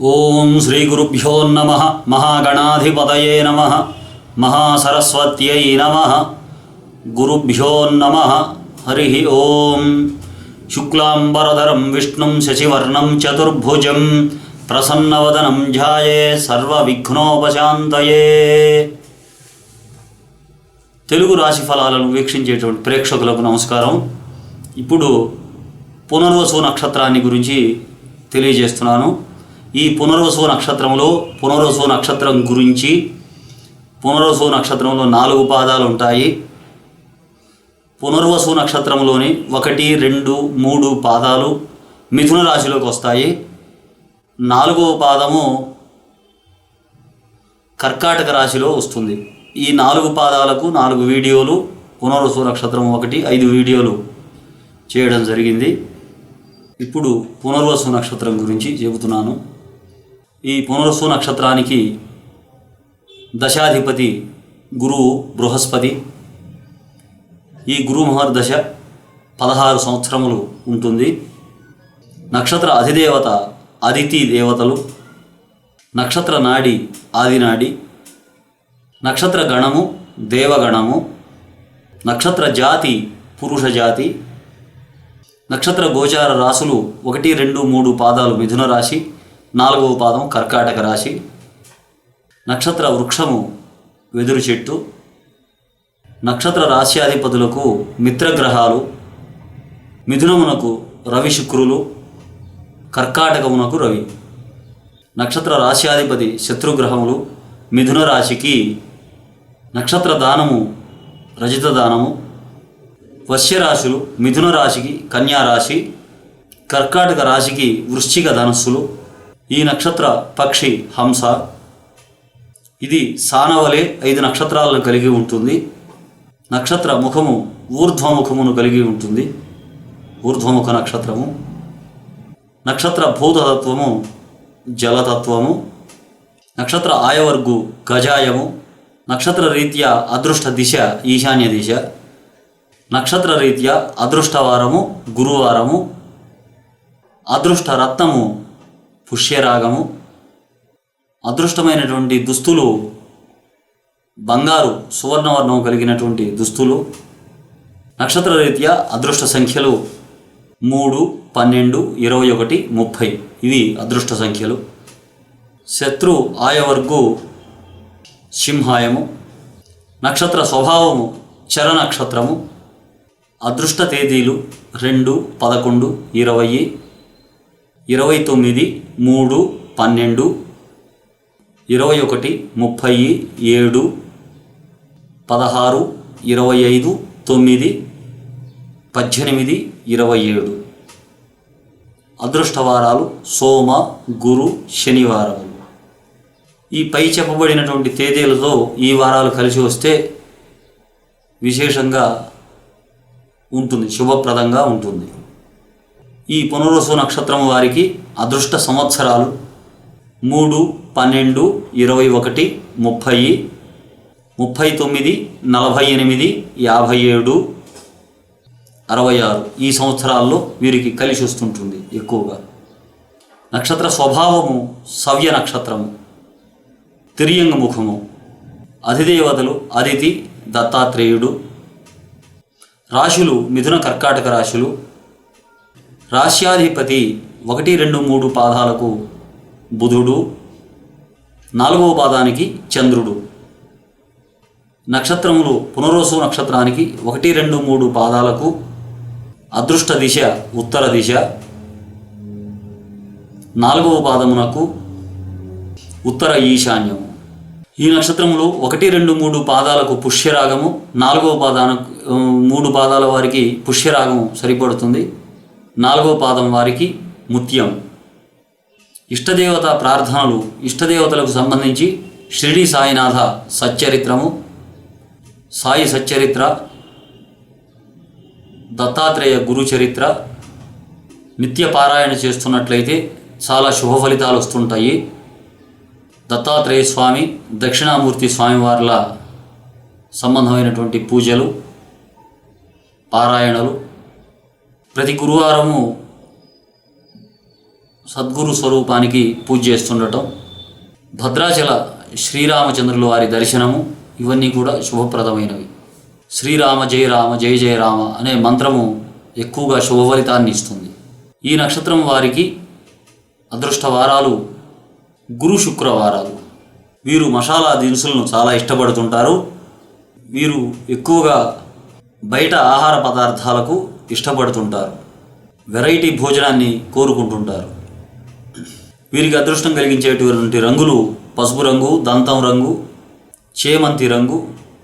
ఓం శ్రీ గురుభ్యో నమః. మహాగణాధిపతయే నమః. మహాసరస్వత్యై నమః. గురుభ్యో నమః. హరి ఓం. శుక్లాంబరధరం విష్ణుం శశివర్ణం చతుర్భుజం ప్రసన్నవదనం ధ్యాయే సర్వవిఘ్నోపశాంతయే. తెలుగు రాశి ఫలాలను వీక్షించేటువంటి ప్రేక్షకులకు నమస్కారం. ఇప్పుడు పునర్వసు నక్షత్రాన్ని గురించి తెలియజేస్తున్నాను. ఈ పునర్వసు నక్షత్రంలో పునర్వసు నక్షత్రం గురించి, పునర్వసు నక్షత్రంలో 4 పాదాలు ఉంటాయి. పునర్వసు నక్షత్రంలోని 1, 2, 3 పాదాలు మిథున రాశిలోకి వస్తాయి. 4వ పాదము కర్కాటక రాశిలో వస్తుంది. ఈ 4 పాదాలకు 4 వీడియోలు, పునర్వసు నక్షత్రం 1, 5 వీడియోలు చేయడం జరిగింది. ఇప్పుడు పునర్వసు నక్షత్రం గురించి చెబుతున్నాను. ఈ పునర్వసు నక్షత్రానికి దశాధిపతి గురువు బృహస్పతి. ఈ గురు మహర్దశ 16 సంవత్సరములు ఉంటుంది. నక్షత్ర అధిదేవత అదితి దేవతలు. నక్షత్ర నాడి ఆదినాడి. నక్షత్ర గణము దేవగణము. నక్షత్ర జాతి పురుష జాతి. నక్షత్ర గోచార రాశులు 1, 2, 3 పాదాలు మిథున రాశి, 4వ పాదం కర్కాటక రాశి. నక్షత్ర వృక్షము వెదురు చెట్టు. నక్షత్ర రాశ్యాధిపతులకు మిత్రగ్రహాలు. మిథునమునకు రవి శుక్రులు, కర్కాటకమునకు రవి. నక్షత్ర రాశ్యాధిపతి శత్రుగ్రహములు. మిథున రాశికి నక్షత్ర దానము రజిత దానము. వశ్యరాశులు మిథున రాశికి కన్యా రాశి, కర్కాటక రాశికి వృశ్చిక ధనస్సులు. ఈ నక్షత్ర పక్షి హంస. ఇది సానవలే 5 నక్షత్రాలను కలిగి ఉంటుంది. నక్షత్ర ముఖము ఊర్ధ్వముఖమును కలిగి ఉంటుంది. ఊర్ధ్వముఖ నక్షత్రము. నక్షత్ర భూతతత్వము జలతత్వము. నక్షత్ర ఆయవర్గు గజాయము. నక్షత్ర రీత్యా అదృష్ట దిశ ఈశాన్య దిశ. నక్షత్ర రీత్యా అదృష్టవారము గురువారము. అదృష్ట రత్నము పుష్యరాగము. అదృష్టమైనటువంటి దుస్తులు బంగారు సువర్ణవర్ణం కలిగినటువంటి దుస్తులు. నక్షత్ర రీత్యా అదృష్ట సంఖ్యలు 3, 12, 21, 30. ఇవి అదృష్ట సంఖ్యలు. శత్రు ఆయవర్గు సింహాయము. నక్షత్ర స్వభావము చర నక్షత్రము. అదృష్ట తేదీలు 2, 11, 20, 29, 3, 12, 21, 30, 7, 16, 25, 9, 18, 27. అదృష్టవారాలు సోమ, గురు, శనివారములు. ఈ పై చెప్పబడినటువంటి తేదీలతో ఈ వారాలు కలిసి వస్తే విశేషంగా ఉంటుంది, శుభప్రదంగా ఉంటుంది. ఈ పునర్వసు నక్షత్రం వారికి అదృష్ట సంవత్సరాలు 3, 12, 21, 30, 39, 48, 57, 66. ఈ సంవత్సరాల్లో వీరికి కలిసి వస్తుంటుంది ఎక్కువగా. నక్షత్ర స్వభావము సవ్య నక్షత్రము. తిర్యంగ ముఖము. అధిదేవతలు అదితి దత్తాత్రేయుడు. రాశులు మిథున కర్కాటక రాశులు. రాశ్యాధిపతి 1, 2, 3 పాదాలకు బుధుడు, 4వ పాదానికి చంద్రుడు. నక్షత్రములు పునర్వసు నక్షత్రానికి 1, 2, 3 పాదాలకు అదృష్ట దిశ ఉత్తర దిశ. 4వ పాదమునకు ఉత్తర ఈశాన్యము. ఈ నక్షత్రములు 1, 2, 3 పాదాలకు పుష్యరాగము. 4వ పాదానికి 3 పాదాల వారికి పుష్యరాగము సరిపడుతుంది. 4వ పాదం వారికి ముత్యం. ఇష్టదేవత ప్రార్థనలు. ఇష్టదేవతలకు సంబంధించి షిరిడి సాయినాథ సచ్చరిత్రము, సాయి సచ్చరిత్ర, దత్తాత్రేయ గురు చరిత్ర నిత్య పారాయణ చేస్తున్నట్లయితే చాలా శుభ ఫలితాలు వస్తుంటాయి. దత్తాత్రేయ స్వామి, దక్షిణామూర్తి స్వామివార్ల సంబంధమైనటువంటి పూజలు, పారాయణలు ప్రతి గురువారము సద్గురు స్వరూపానికి పూజ చేస్తుండటం, భద్రాచల శ్రీరామచంద్రుల వారి దర్శనము, ఇవన్నీ కూడా శుభప్రదమైనవి. శ్రీరామ జయ రామ జయ జయ రామ అనే మంత్రము ఎక్కువగా శుభ ఫలితాన్ని ఇస్తుంది. ఈ నక్షత్రం వారికి అదృష్ట వారాలు గురు శుక్రవారాలు. వీరు మసాలా దినుసులను చాలా ఇష్టపడుతుంటారు. వీరు ఎక్కువగా బయట ఆహార పదార్థాలకు ఇష్టపడుతుంటారు. వెరైటీ భోజనాన్ని కోరుకుంటుంటారు. వీరికి అదృష్టం కలిగించేటువంటి రంగులు పసుపు రంగు, దంతం రంగు, చేమంతి రంగు,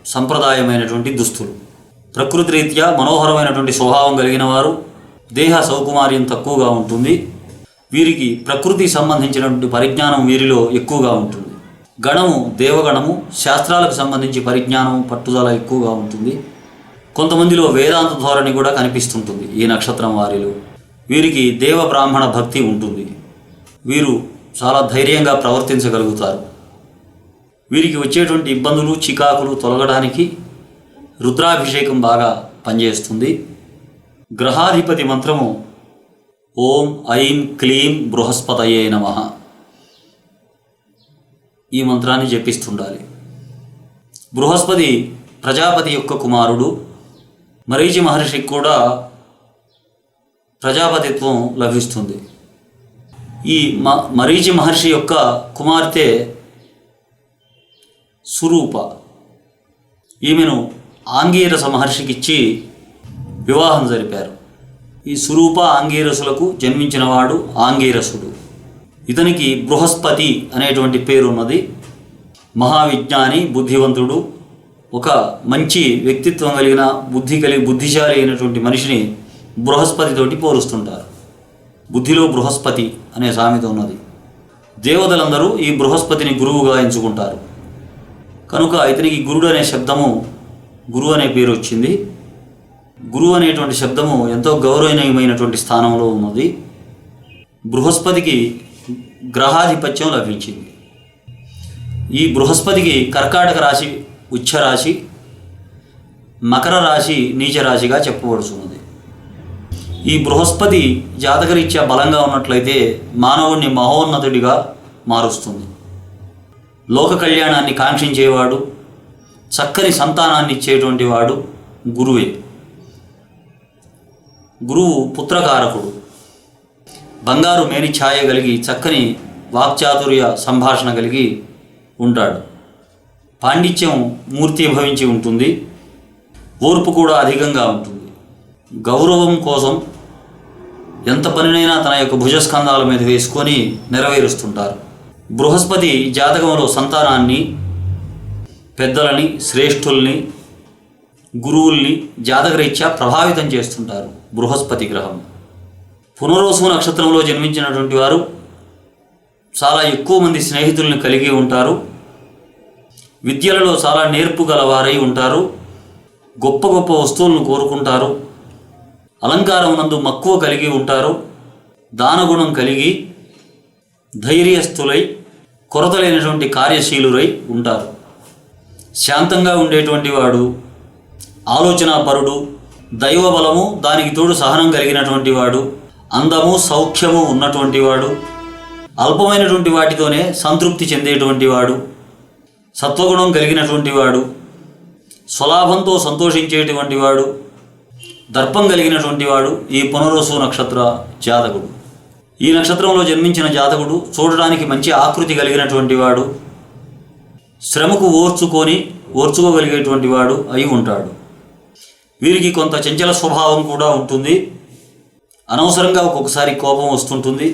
సంప్రదాయమైనటువంటి దుస్తులు. ప్రకృతి రీత్యా మనోహరమైనటువంటి స్వభావం కలిగిన వారు. దేహ సౌకుమార్యం తక్కువగా ఉంటుంది. వీరికి ప్రకృతికి సంబంధించినటువంటి పరిజ్ఞానం వీరిలో ఎక్కువగా ఉంటుంది. గణము దేవగణము, శాస్త్రాలకు సంబంధించి పరిజ్ఞానం పట్టుదల ఎక్కువగా ఉంటుంది. కొంతమందిలో వేదాంత ధోరణి కూడా కనిపిస్తుంటుంది ఈ నక్షత్రం వారిలో. వీరికి దేవ బ్రాహ్మణ భక్తి ఉంటుంది. వీరు చాలా ధైర్యంగా ప్రవర్తించగలుగుతారు. వీరికి వచ్చేటువంటి ఇబ్బందులు చికాకులు తొలగడానికి రుద్రాభిషేకం బాగా పనిచేస్తుంది. గ్రహాధిపతి మంత్రము ఓం ఐం క్లీం బృహస్పతయే నమః. ఈ మంత్రాన్ని జపిస్తుండాలి. బృహస్పతి ప్రజాపతి యొక్క కుమారుడు. మరీచి మహర్షికి కూడా ప్రజాపతిత్వం లభిస్తుంది. ఈ మరీచి మహర్షి యొక్క కుమార్తె సురూప. ఈమెను ఆంగీరస మహర్షికిచ్చి వివాహం జరిపారు. ఈ సురూప ఆంగీరసులకు జన్మించినవాడు ఆంగీరసుడు. ఇతనికి బృహస్పతి అనేటువంటి పేరు ఉన్నది. మహావిజ్ఞాని, బుద్ధివంతుడు, ఒక మంచి వ్యక్తిత్వం కలిగిన బుద్ధిశాలి అయినటువంటి మనిషిని బృహస్పతితోటి పోలుస్తుంటారు. బుద్ధిలో బృహస్పతి అనే సామెత ఉన్నది. దేవతలందరూ ఈ బృహస్పతిని గురువుగా ఎంచుకుంటారు. కనుక ఇతనికి గురుడు అనే శబ్దము, గురువు అనే పేరు వచ్చింది. గురువు అనేటువంటి శబ్దము ఎంతో గౌరవనీయమైనటువంటి స్థానంలో ఉన్నది. బృహస్పతికి గ్రహాధిపత్యం లభించింది. ఈ బృహస్పతికి కర్కాటక రాశి ఉచ్చరాశి, మకర రాశి నీచరాశిగా చెప్పబడుతున్నది. ఈ బృహస్పతి జాతకరీత్యా బలంగా ఉన్నట్లయితే మానవుణ్ణి మహోన్నతుడిగా మారుస్తుంది. లోక కళ్యాణాన్ని కాంక్షించేవాడు, చక్కని సంతానాన్ని ఇచ్చేటువంటి వాడు గురువే. గురువు పుత్రకారకుడు. బంగారు మేని ఛాయ కలిగి చక్కని వాక్చాతుర్య సంభాషణ కలిగి ఉంటాడు. పాండిత్యం మూర్తిభవించి ఉంటుంది. ఓర్పు కూడా అధికంగా ఉంటుంది. గౌరవం కోసం ఎంత పనినైనా తన యొక్క భుజస్కంధాల మీద వేసుకొని నెరవేరుస్తుంటారు. బృహస్పతి జాతకంలో సంతానాన్ని, పెద్దలని, శ్రేష్ఠుల్ని, గురువుల్ని జాతకరీత్యా ప్రభావితం చేస్తుంటారు బృహస్పతి గ్రహం. పునర్వసు నక్షత్రంలో జన్మించినటువంటి వారు చాలా ఎక్కువ మంది స్నేహితుల్ని కలిగి ఉంటారు. విద్యలలో చాలా నేర్పు గలవారై ఉంటారు. గొప్ప గొప్ప వస్తువులను కోరుకుంటారు. అలంకారం నందు మక్కువ కలిగి ఉంటారు. దానగుణం కలిగి ధైర్యస్థులై కొరతలేనటువంటి కార్యశీలురై ఉంటారు. శాంతంగా ఉండేటువంటి వాడు, ఆలోచనాపరుడు, దైవబలము దానికి తోడు సహనం కలిగినటువంటి వాడు, అందము సౌఖ్యము ఉన్నటువంటి వాడు, అల్పమైనటువంటి వాటితోనే సంతృప్తి చెందేటువంటి వాడు, సత్వగుణం కలిగినటువంటి వాడు, స్వలాభంతో సంతోషించేటువంటి వాడు, దర్పం కలిగినటువంటి వాడు ఈ పునర్వసు నక్షత్ర జాతకుడు. ఈ నక్షత్రంలో జన్మించిన జాతకుడు చూడడానికి మంచి ఆకృతి కలిగినటువంటి వాడు, శ్రమకు ఓర్చుకోగలిగేటువంటి వాడు అయి ఉంటాడు. వీరికి కొంత చంచల స్వభావం కూడా ఉంటుంది. అనవసరంగా ఒక్కొక్కసారి కోపం వస్తుంటుంది.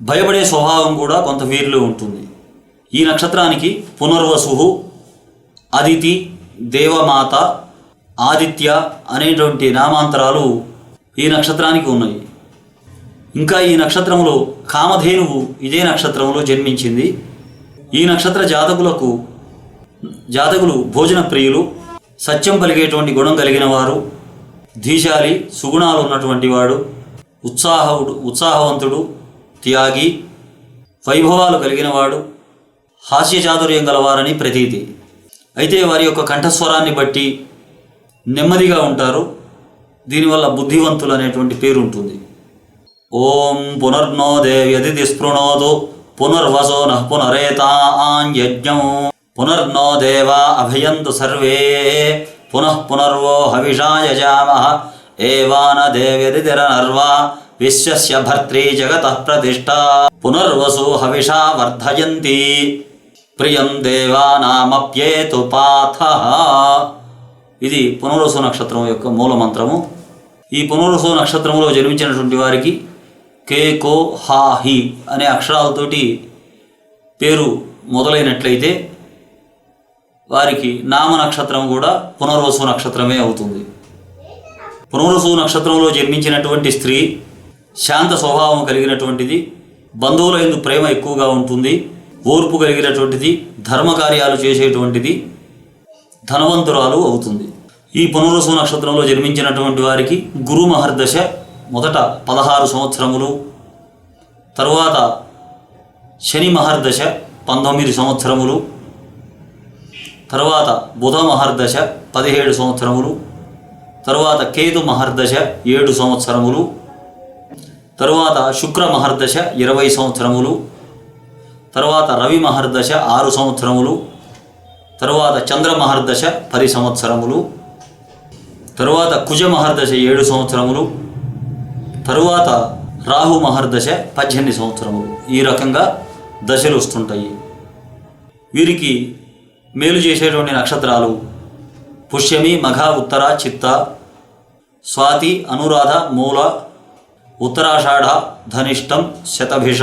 భయపడే స్వభావం కూడా కొంత వీరిలో ఉంటుంది. ఈ నక్షత్రానికి పునర్వసు, అదితి, దేవమాత, ఆదిత్య అనేటువంటి నామాంతరాలు ఈ నక్షత్రానికి ఉన్నాయి. ఇంకా ఈ నక్షత్రంలో కామధేనువు ఇదే నక్షత్రంలో జన్మించింది. ఈ నక్షత్ర జాతకులు భోజన ప్రియులు, సత్యం పలిగేటువంటి గుణం కలిగిన వారు, ధీశాలి, సుగుణాలు ఉన్నటువంటి వాడు, ఉత్సాహవంతుడు, త్యాగి, వైభవాలు కలిగిన వాడు, హాస్య చాతుర్యం గలవారని ప్రతీతి. అయితే వారి యొక్క కంఠస్వరాన్ని బట్టి నెమ్మదిగా ఉంటారు. దీనివల్ల బుద్ధివంతులు అనేటువంటి పేరు ఉంటుంది. ఓం పునర్నో దేవ్యదితి స్పృణోతు పునర్వసో నః పునరేతాన్యజ్ఞం పునర్నో దేవా అభయంతు సర్వే పునః పునర్వో హవిషా యజామః ఏవాన దేవ్యదితిరనర్వా విశ్వస్య భర్త్రీ జగతః ప్రతిష్ఠా పునర్వసు హవిషా వర్ధయంతి ప్రియం దేవానామప్యేతు పాథః. ఇది పునర్వసు నక్షత్రం యొక్క మూల మంత్రము. ఈ పునర్వసు నక్షత్రంలో జన్మించినటువంటి వారికి కే కో హా హి అనే అక్షరాలతోటి పేరు మొదలైనట్లయితే వారికి నామ నక్షత్రం కూడా పునర్వసు నక్షత్రమే అవుతుంది. పునర్వసు నక్షత్రంలో జన్మించినటువంటి స్త్రీ శాంత స్వభావం కలిగినటువంటిది, బంధువుల యందు ప్రేమ ఎక్కువగా ఉంటుంది, ఓర్పు కలిగినటువంటిది, ధర్మకార్యాలు చేసేటువంటిది, ధనవంతురాలు అవుతుంది. ఈ పునర్వసు నక్షత్రంలో జన్మించినటువంటి వారికి గురు మహర్దశ మొదట 16 సంవత్సరములు, తరువాత శని మహర్దశ 19 సంవత్సరములు, తరువాత బుధ మహర్దశ 17 సంవత్సరములు, తరువాత కేతు మహర్దశ 7 సంవత్సరములు, తరువాత శుక్ర మహర్దశ 20 సంవత్సరములు, తరువాత రవి మహర్దశ 6 సంవత్సరములు, తరువాత చంద్ర మహర్దశ 10 సంవత్సరములు, తరువాత కుజ మహర్దశ 7 సంవత్సరములు, తరువాత రాహు మహర్దశ 18 సంవత్సరములు. ఈ రకంగా దశలు వస్తుంటాయి. వీరికి మేలు చేసేటువంటి నక్షత్రాలు పుష్యమి, మఘ, ఉత్తర, చిత్త, స్వాతి, అనురాధ, మూల, ఉత్తరాషాఢ, ధనిష్టం, శతభిష,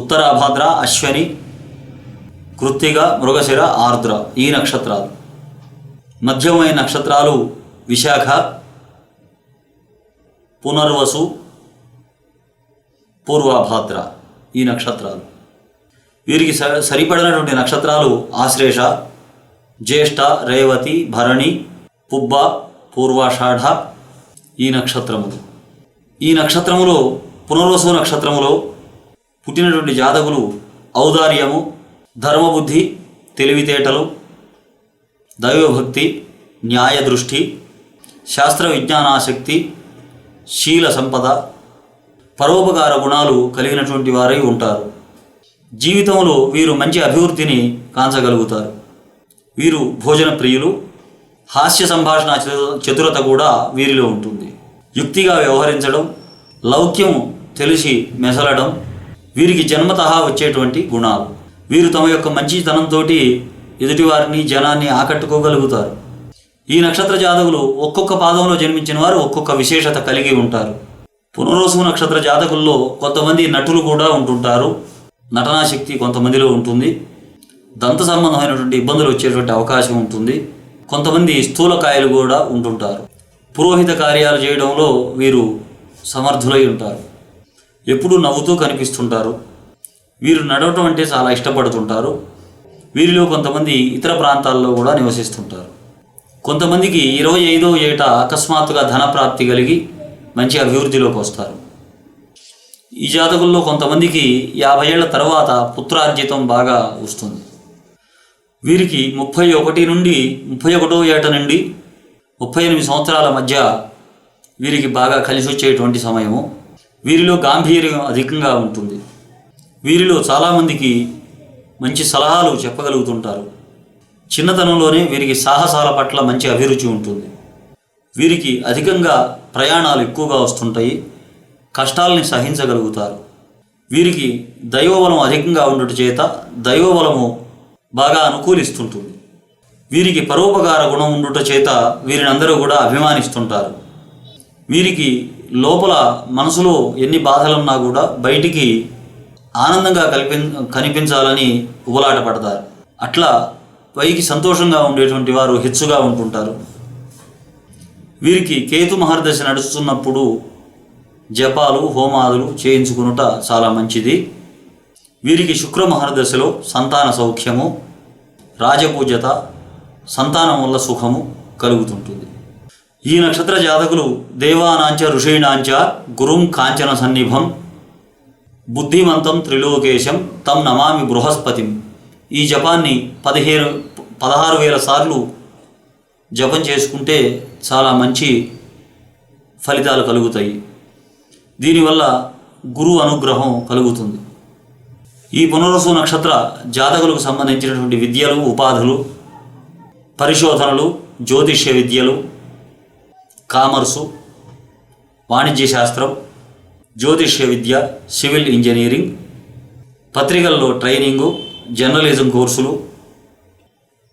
ఉత్తరాభాద్ర, అశ్వని, కృత్తిక, మృగశిర, ఆర్ద్ర ఈ నక్షత్రాలు. మధ్యమైన నక్షత్రాలు విశాఖ, పునర్వసు, పూర్వభాద్ర ఈ నక్షత్రాలు. వీరికి సరిపడినటువంటి నక్షత్రాలు ఆశ్లేష, జ్యేష్ఠ, రేవతి, భరణి, పుబ్బ, పూర్వాషాఢ ఈ నక్షత్రములు. ఈ నక్షత్రములో పునర్వసు నక్షత్రములో పుట్టినటువంటి జాతకులు ఔదార్యము, ధర్మబుద్ధి, తెలివితేటలు, దైవభక్తి, న్యాయదృష్టి, శాస్త్ర విజ్ఞానాసక్తి, శీల సంపద, పరోపకార గుణాలు కలిగినటువంటి వారై ఉంటారు. జీవితంలో వీరు మంచి అభివృద్ధిని కాంచగలుగుతారు. వీరు భోజన ప్రియులు, హాస్య సంభాషణ చతురత కూడా వీరిలో ఉంటుంది. యుక్తిగా వ్యవహరించడం, లౌక్యం తెలిసి మెసలడం వీరికి జన్మతః వచ్చేటువంటి గుణాలు. వీరు తమ యొక్క మంచితనంతో ఎదుటివారిని, జనాన్ని ఆకట్టుకోగలుగుతారు. ఈ నక్షత్ర జాతకులు ఒక్కొక్క పాదంలో జన్మించిన వారు ఒక్కొక్క విశేషత కలిగి ఉంటారు. పునర్వసు నక్షత్ర జాతకుల్లో కొంతమంది నటులు కూడా ఉంటుంటారు. నటనాశక్తి కొంతమందిలో ఉంటుంది. దంత సంబంధమైనటువంటి ఇబ్బందులు వచ్చేటువంటి అవకాశం ఉంటుంది. కొంతమంది స్థూలకాయలు కూడా ఉంటుంటారు. పురోహిత కార్యాలు చేయడంలో వీరు సమర్థులై ఉంటారు. ఎప్పుడూ నవ్వుతూ కనిపిస్తుంటారు. వీరు నడవటం అంటే చాలా ఇష్టపడుతుంటారు. వీరిలో కొంతమంది ఇతర ప్రాంతాల్లో కూడా నివసిస్తుంటారు. కొంతమందికి 25వ ఏట అకస్మాత్తుగా ధనప్రాప్తి కలిగి మంచి అభివృద్ధిలోకి వస్తారు. ఈ జాతకుల్లో కొంతమందికి 50 ఏళ్ల తర్వాత పుత్రార్జితం బాగా వస్తుంది. వీరికి 31 నుండి 31వ ఏట నుండి 38 సంవత్సరాల మధ్య వీరికి బాగా కలిసి వచ్చేటువంటి సమయము. వీరిలో గాంభీర్యం అధికంగా ఉంటుంది. వీరిలో చాలామందికి మంచి సలహాలు చెప్పగలుగుతుంటారు. చిన్నతనంలోనే వీరికి సాహసాల పట్ల మంచి అభిరుచి ఉంటుంది. వీరికి అధికంగా ప్రయాణాలు ఎక్కువగా వస్తుంటాయి. కష్టాలని సహించగలుగుతారు. వీరికి దైవబలం అధికంగా ఉండుట చేత దైవబలము బాగా అనుకూలిస్తుంటుంది. వీరికి పరోపకార గుణం ఉండుట చేత వీరిని అందరూ కూడా అభిమానిస్తుంటారు. వీరికి లోపల మనసులో ఎన్ని బాధలున్నా కూడా బయటికి ఆనందంగా కనిపించాలని ఉబలాట పడతారు. అట్లా పైకి సంతోషంగా ఉండేటువంటి వారు హెచ్చుగా ఉంటుంటారు. వీరికి కేతు మహర్దశ నడుస్తున్నప్పుడు జపాలు, హోమాదులు చేయించుకునుట చాలా మంచిది. వీరికి శుక్ర మహర్దశలో సంతాన సౌఖ్యము, రాజపూజ్యత, సంతానం వల్ల సుఖము కలుగుతుంటుంది. ఈ నక్షత్ర జాతకులు దేవానాంచ ఋషీణాంచ గురుం కాంచన సన్నిభం బుద్ధిమంతం త్రిలోకేశం తం నమామి బృహస్పతిం. ఈ జపాన్ని 16,000 సార్లు జపం చేసుకుంటే చాలా మంచి ఫలితాలు కలుగుతాయి. దీనివల్ల గురువు అనుగ్రహం కలుగుతుంది. ఈ పునర్వసు నక్షత్ర జాతకులకు సంబంధించినటువంటి విద్యలు, ఉపాధులు, పరిశోధనలు, జ్యోతిష్య విద్యలు, కామర్సు, వాణిజ్య శాస్త్రం, జ్యోతిష్య విద్య, సివిల్ ఇంజనీరింగ్, పత్రికల్లో ట్రైనింగు, జర్నలిజం కోర్సులు,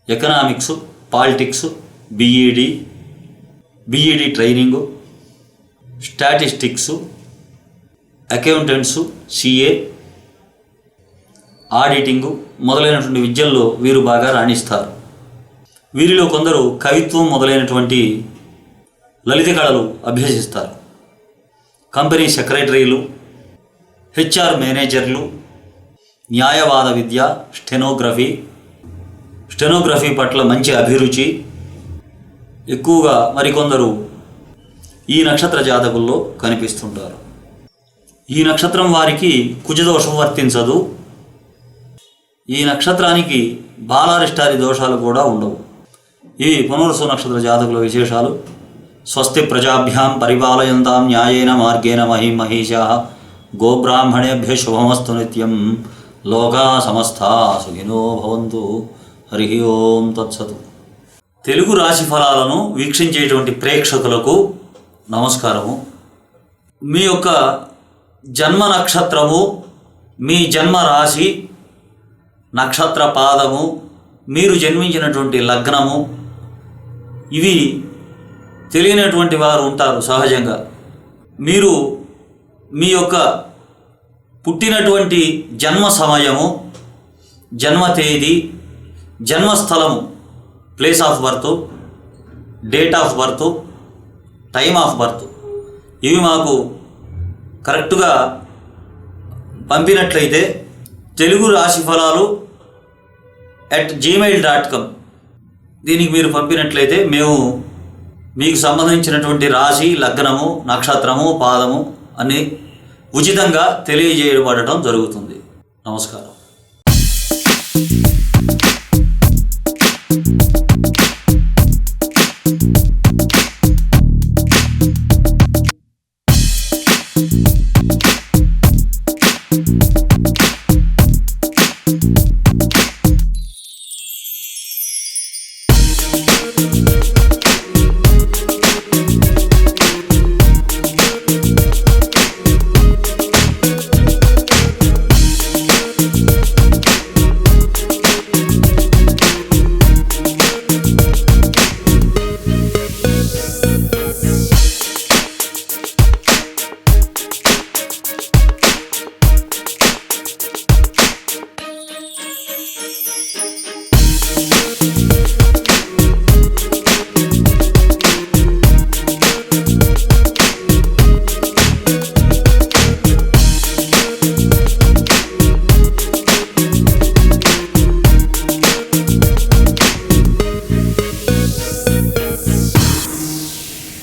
economics, politics, B Ed training, statistics, accountants, CA, auditing మొదలైనటువంటి విద్యల్లో వీరు బాగా రాణిస్తారు. వీరిలో కొందరు కవిత్వం మొదలైనటువంటి లలిత కళలు అభ్యసిస్తారు. కంపెనీ సెక్రటరీలు, హెచ్ఆర్ మేనేజర్లు, న్యాయవాద విద్య, స్టెనోగ్రఫీ పట్ల మంచి అభిరుచి ఎక్కువగా మరికొందరు ఈ నక్షత్ర జాతకుల్లో కనిపిస్తుంటారు. ఈ నక్షత్రం వారికి కుజదోషం వర్తించదు. ఈ నక్షత్రానికి బాలారిష్టాది దోషాలు కూడా ఉండవు. ఇవి పునర్వసు నక్షత్ర జాతకుల విశేషాలు. స్వస్తి ప్రజాభ్యాం పరిపాలయంతాం న్యాయేన మార్గేణ మహిమహీషాః గోబ్రాహ్మణేభ్యः శుభమస్తు నిత్యం. లోకా సమస్తా సుఖినో భవంతు. హరి ఓం తత్సతు. తెలుగు రాశి ఫలాలను వీక్షించేటువంటి ప్రేక్షకులకు నమస్కారము. మీ యొక్క జన్మ నక్షత్రము, మీ జన్మ రాశి, నక్షత్ర పాదము, మీరు జన్మించినటువంటి లగ్నము, ఇవి తెలియనటువంటి వారు ఉంటారు సహజంగా. మీరు మీ యొక్క పుట్టినటువంటి జన్మ సమయము, జన్మ తేదీ, జన్మస్థలము, place of birth, date of birth, time of birth, ఇవి మాకు కరెక్ట్గా పంపినట్లయితే తెలుగు రాశి ఫలాలు @gmail.com దీనికి మీరు పంపినట్లయితే మేము మీకు సంబంధించినటువంటి రాశి, లగ్నము, నక్షత్రము, పాదము అన్ని ఉచితంగా తెలియజేయబడటం జరుగుతుంది. నమస్కారం.